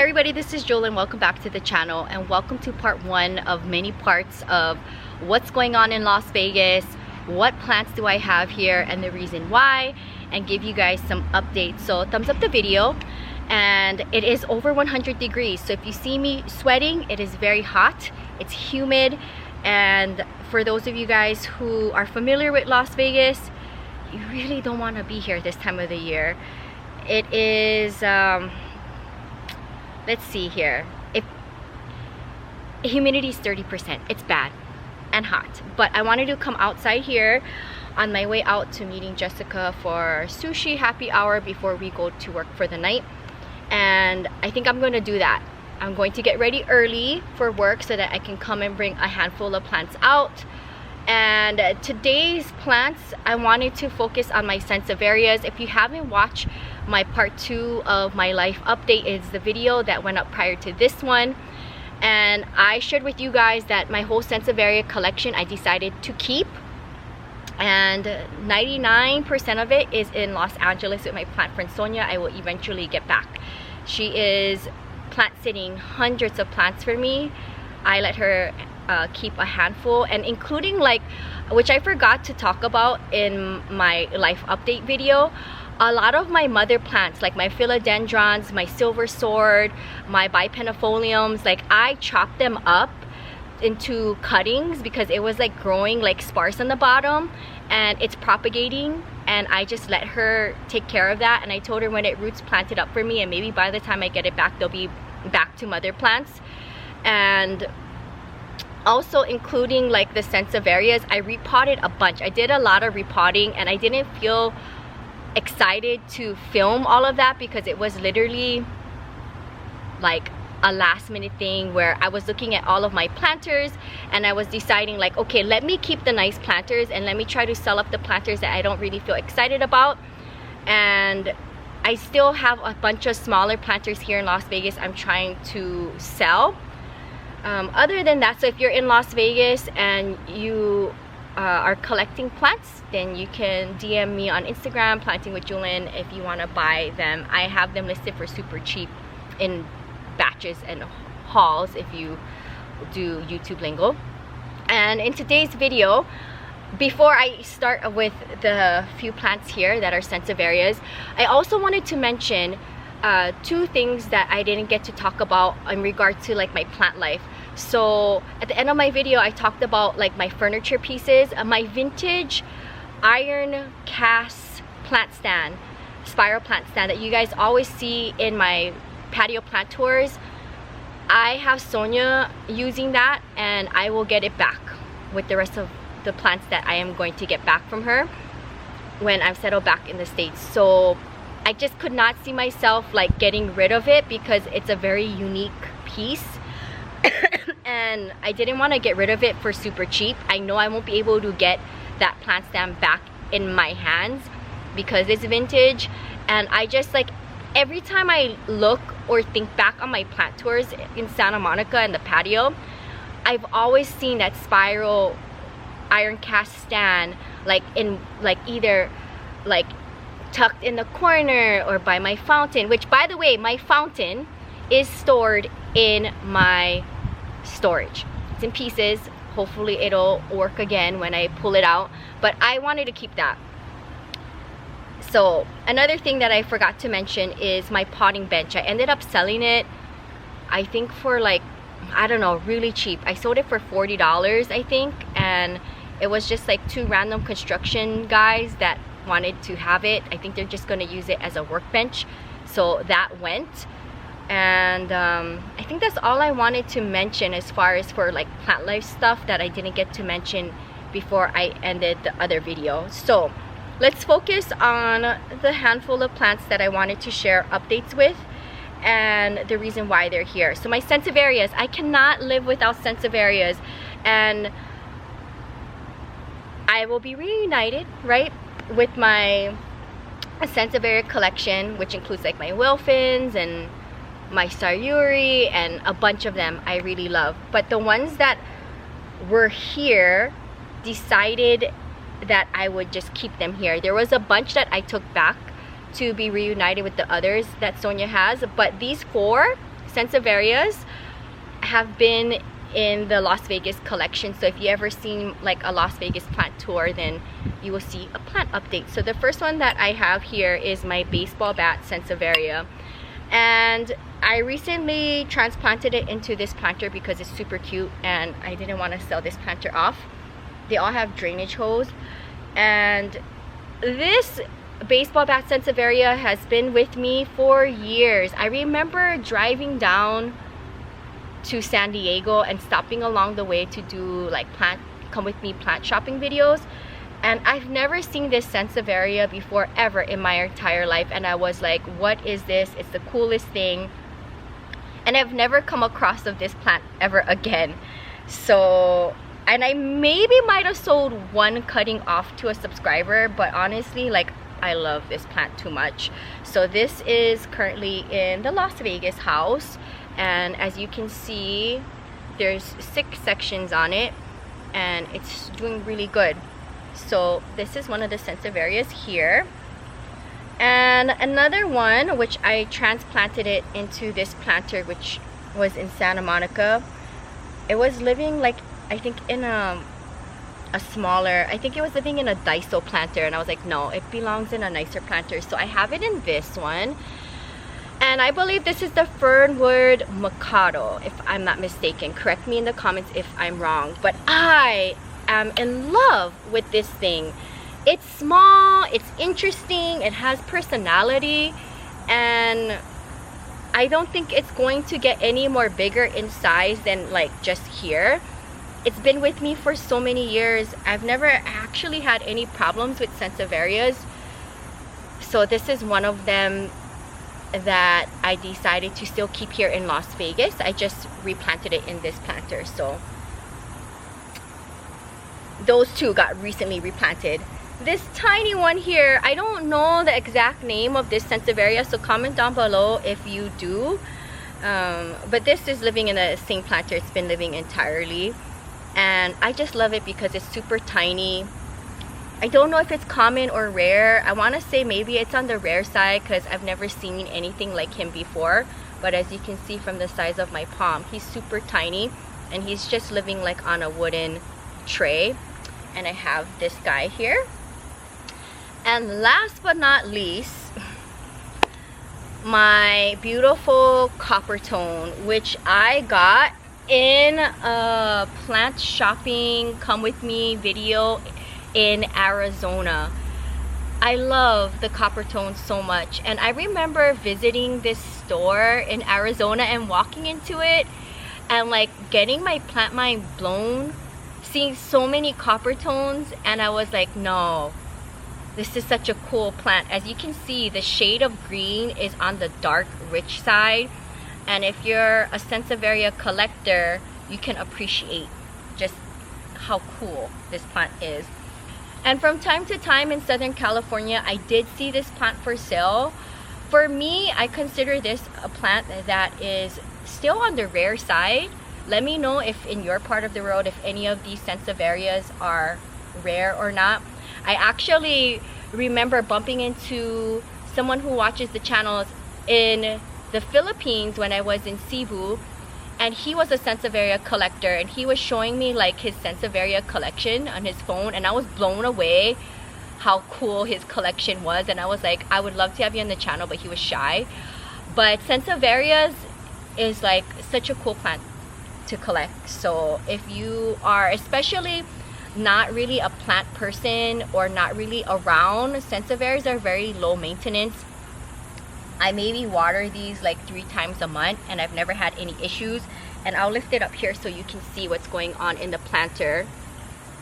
everybody, this is Jewelyn. Welcome back to the channel and welcome to part one of many parts of what's going on in Las Vegas, what plants do I have here and the reason why, and give you guys some updates. So thumbs up the video. And it is over 100 degrees, so if you see me sweating, it is very hot, it's humid. And for those of you guys who are familiar with Las Vegas, you really don't want to be here this time of the year. It is let's see here, if humidity is 30%, it's bad and hot. But I wanted to come outside here on my way out to meeting Jessica for sushi happy hour before we go to work for the night. And I think I'm going to do that. I'm going to get ready early for work so that I can come and bring a handful of plants out. And today's plants, I wanted to focus on my Sanseverias. If you haven't watched my part 2 of my life update, is the video that went up prior to this one. And I shared with you guys that my whole Sanseveria collection I decided to keep. And 99% of it is in Los Angeles with my plant friend Sonia. I will eventually get back. She is plant sitting hundreds of plants for me. I let her keep a handful, and including, like, which I forgot to talk about in my life update video, a lot of my mother plants, like my philodendrons, my silver sword, my bipennifoliums, like I chopped them up into cuttings because it was like growing like sparse on the bottom and it's propagating, and I just let her take care of that. And I told her when it roots, plant it up for me, and maybe by the time I get it back, they'll be back to mother plants. And also including like the Sanseverias, I repotted a bunch. I did a lot of repotting and I didn't feel excited to film all of that because it was literally like a last minute thing where I was looking at all of my planters and I was deciding like, okay, let me keep the nice planters and let me try to sell up the planters that I don't really feel excited about. And I still have a bunch of smaller planters here in Las Vegas I'm trying to sell. Other than that, so if you're in Las Vegas and you are collecting plants, then you can DM me on Instagram, Planting with Jewelyn, if you want to buy them. I have them listed for super cheap in batches and hauls if you do YouTube lingo. And in today's video, before I start with the few plants here that are Sanseverias, I also wanted to mention two things that I didn't get to talk about in regard to like my plant life. So at the end of my video, I talked about like my furniture pieces, my vintage iron cast plant stand, spiral plant stand that you guys always see in my patio plant tours. I have Sonia using that, and I will get it back with the rest of the plants that I am going to get back from her when I'm settled back in the States. So I just could not see myself like getting rid of it because it's a very unique piece. And I didn't want to get rid of it for super cheap. I know I won't be able to get that plant stand back in my hands because it's vintage. And I just like, every time I look or think back on my plant tours in Santa Monica and the patio, I've always seen that spiral iron cast stand like in like either like tucked in the corner or by my fountain, which by the way, my fountain is stored in my storage. It's in pieces. Hopefully it'll work again when I pull it out, but I wanted to keep that. So another thing that I forgot to mention is my potting bench. I ended up selling it, I think for like, I don't know, really cheap. I sold it for $40, I think, and it was just like two random construction guys that wanted to have it. I think they're just going to use it as a workbench, so that went. And I think that's all I wanted to mention as far as for like plant life stuff that I didn't get to mention before I ended the other video. So let's focus on the handful of plants that I wanted to share updates with and the reason why they're here. So my Sanseverias, I cannot live without Sanseverias, and I will be reunited, right, with my Sanseveria collection, which includes like my Wilfins and my Sayuri and a bunch of them I really love. But the ones that were here, decided that I would just keep them here. There was a bunch that I took back to be reunited with the others that Sonia has, but these four Sanseverias have been in the Las Vegas collection, so if you ever seen like a Las Vegas plant tour, then you will see a plant update. So the first one that I have here is my baseball bat Sanseveria, and I recently transplanted it into this planter because it's super cute and I didn't want to sell this planter off. They all have drainage hose, and this baseball bat Sanseveria has been with me for years. I remember driving down to San Diego and stopping along the way to do like come with me plant shopping videos, and I've never seen this Sanseveria before ever in my entire life, and I was like, what is this? It's the coolest thing, and I've never come across of this plant ever again. So, and I maybe might have sold one cutting off to a subscriber, but honestly, like, I love this plant too much. So this is currently in the Las Vegas house, and as you can see, there's 6 sections on it and it's doing really good. So this is one of the Sanseverias here, and another one which I transplanted it into this planter, which was in Santa Monica. It was living like, I think in a smaller, I think it was living in a Daiso planter, and I was like, no, it belongs in a nicer planter. So I have it in this one, and I believe this is the Fernwood Mikado, if I'm not mistaken. Correct me in the comments if I'm wrong, but I am in love with this thing. It's small, it's interesting, it has personality, and I don't think it's going to get any more bigger in size than like just here. It's been with me for so many years. I've never actually had any problems with Sanseverias. So this is one of them that I decided to still keep here in Las Vegas. I just replanted it in this planter. So those two got recently replanted. This tiny one here, I don't know the exact name of this Sanseveria, so comment down below if you do. But this is living in the same planter it's been living entirely. And I just love it because it's super tiny. I don't know if it's common or rare. I want to say maybe it's on the rare side because I've never seen anything like him before. But as you can see from the size of my palm, he's super tiny, and he's just living like on a wooden tray. And I have this guy here. And last but not least, my beautiful Coppertone, which I got in a plant shopping come with me video in Arizona. I love the Coppertone so much, and I remember visiting this store in Arizona and walking into it and like getting my plant mind blown, seeing so many Coppertones, and I was like, no, this is such a cool plant. As you can see, the shade of green is on the dark rich side, and if you're a Sanseveria collector, you can appreciate just how cool this plant is. And from time to time in Southern California, I did see this plant for sale. For me, I consider this a plant that is still on the rare side. Let me know if in your part of the world, if any of these Sanseverias are rare or not. I actually remember bumping into someone who watches the channels in the Philippines when I was in Cebu, and he was a Sanseveria collector, and he was showing me like his Sanseveria collection on his phone, and I was blown away how cool his collection was. And I was like, I would love to have you on the channel, but he was shy. But Sanseverias is like such a cool plant to collect. So if you are especially not really a plant person or not really around, Sanseverias are very low maintenance. I maybe water these like 3 times a month, and I've never had any issues. And I'll lift it up here so you can see what's going on in the planter.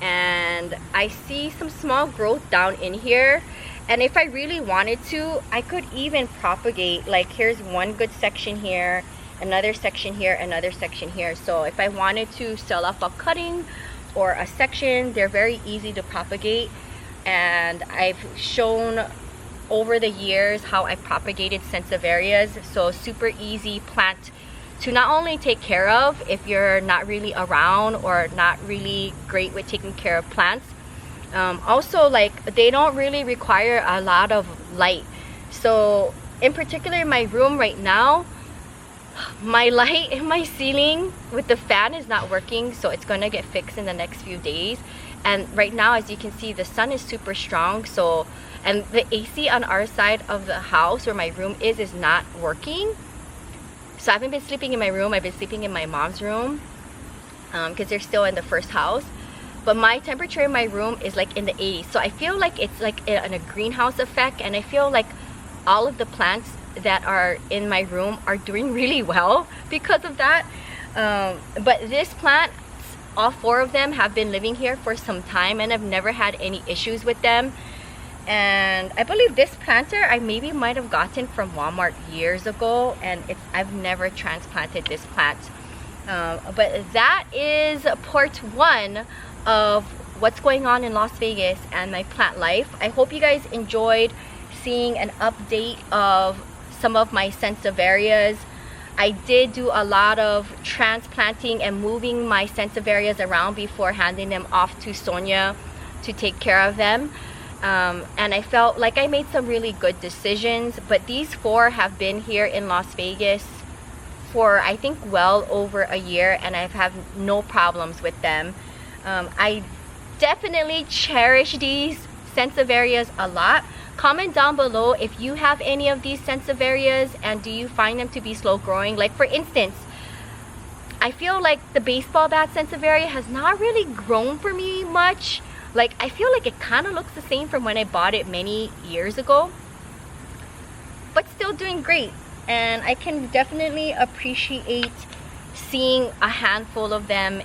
And I see some small growth down in here, and if I really wanted to, I could even propagate. Like, here's one good section here, another section here, another section here. So if I wanted to sell off a cutting or a section, they're very easy to propagate. And I've shown over the years how I propagated Sanseverias. So super easy plant to not only take care of if you're not really around or not really great with taking care of plants. Also, like, they don't really require a lot of light. So in particular, in my room right now, My light in my ceiling with the fan is not working, so it's gonna get fixed in the next few days. And right now, as you can see, the sun is super strong, so, and the AC on our side of the house where my room is not working. So I haven't been sleeping in my room. I've been sleeping in my mom's room because they're still in the first house. But my temperature in my room is like in the 80s, so I feel like it's like in a greenhouse effect, and I feel like all of the plants that are in my room are doing really well because of that. But this plant, all 4 of them have been living here for some time, and I've never had any issues with them. And I believe this planter I maybe might have gotten from Walmart years ago, and I've never transplanted this plant. But that is part 1 of what's going on in Las Vegas and my plant life. I hope you guys enjoyed seeing an update of some of my Sanseverias. I did do a lot of transplanting and moving my Sanseverias around before handing them off to Sonia to take care of them. And I felt like I made some really good decisions, but these 4 have been here in Las Vegas for I think well over a year, and I've had no problems with them. I definitely cherish these Sanseverias a lot. Comment down below if you have any of these Sanseverias, and do you find them to be slow growing? Like, for instance, I feel like the baseball bat Sanseveria has not really grown for me much. Like, I feel like it kind of looks the same from when I bought it many years ago, but still doing great. And I can definitely appreciate seeing a handful of them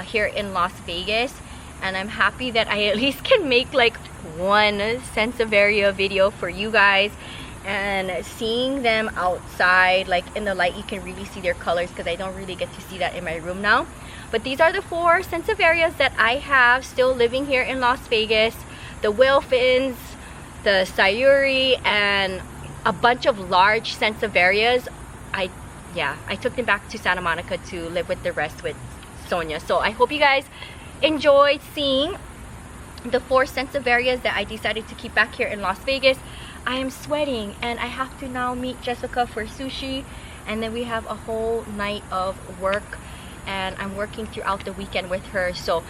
here in Las Vegas, and I'm happy that I at least can make like one Sanseveria video for you guys. And seeing them outside, like in the light, you can really see their colors, because I don't really get to see that in my room now. But these are the 4 Sanseverias that I have still living here in Las Vegas. The whale fins, the sayuri, and a bunch of large Sanseverias. I took them back to Santa Monica to live with the rest with Sonia. So I hope you guys enjoyed seeing the 4 Sanseverias that I decided to keep back here in Las Vegas. I am sweating, and I have to now meet Jessica for sushi, and then we have a whole night of work, and I'm working throughout the weekend with her. So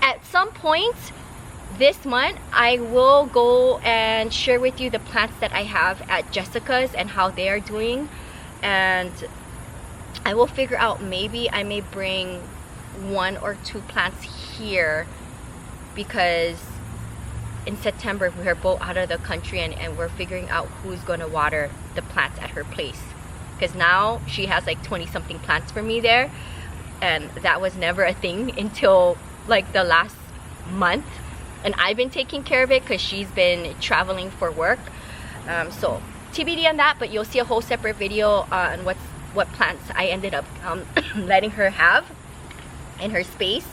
at some point this month, I will go and share with you the plants that I have at Jessica's and how they are doing. And I will figure out, maybe I may bring 1 or 2 plants here, because in September we're both out of the country, and we're figuring out who's going to water the plants at her place, because now she has like 20 something plants for me there, and that was never a thing until like the last month. And I've been taking care of it because she's been traveling for work. So TBD on that, but you'll see a whole separate video on what plants I ended up letting her have in her space.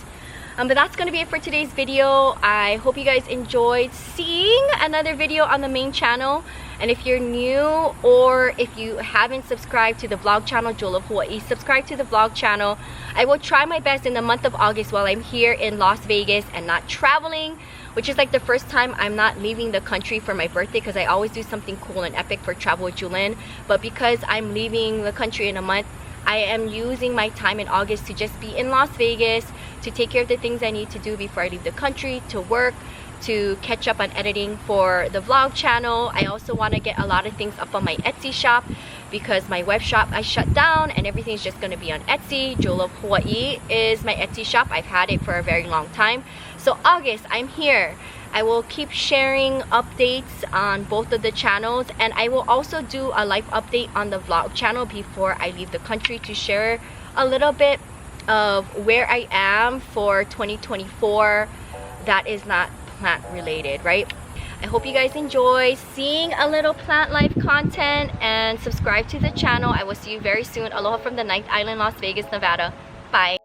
But that's going to be it for today's video. I hope you guys enjoyed seeing another video on the main channel. And if you're new, or if you haven't subscribed to the vlog channel Jewel of Hawaii, subscribe to the vlog channel. I will try my best in the month of August, while I'm here in Las Vegas and not traveling, which is like the first time I'm not leaving the country for my birthday, because I always do something cool and epic for Travel with Jewelyn. But because I'm leaving the country in a month, I am using my time in August to just be in Las Vegas, to take care of the things I need to do before I leave the country, to work, to catch up on editing for the vlog channel. I also want to get a lot of things up on my Etsy shop, because my web shop I shut down and everything's just going to be on Etsy. Jewel of Hawaii is my Etsy shop. I've had it for a very long time. So August, I'm here. I will keep sharing updates on both of the channels, and I will also do a live update on the vlog channel before I leave the country, to share a little bit of where I am for 2024 that is not plant related, right? I hope you guys enjoy seeing a little plant life content, and subscribe to the channel. I will see you very soon. Aloha from the 9th Island, Las Vegas, Nevada. Bye.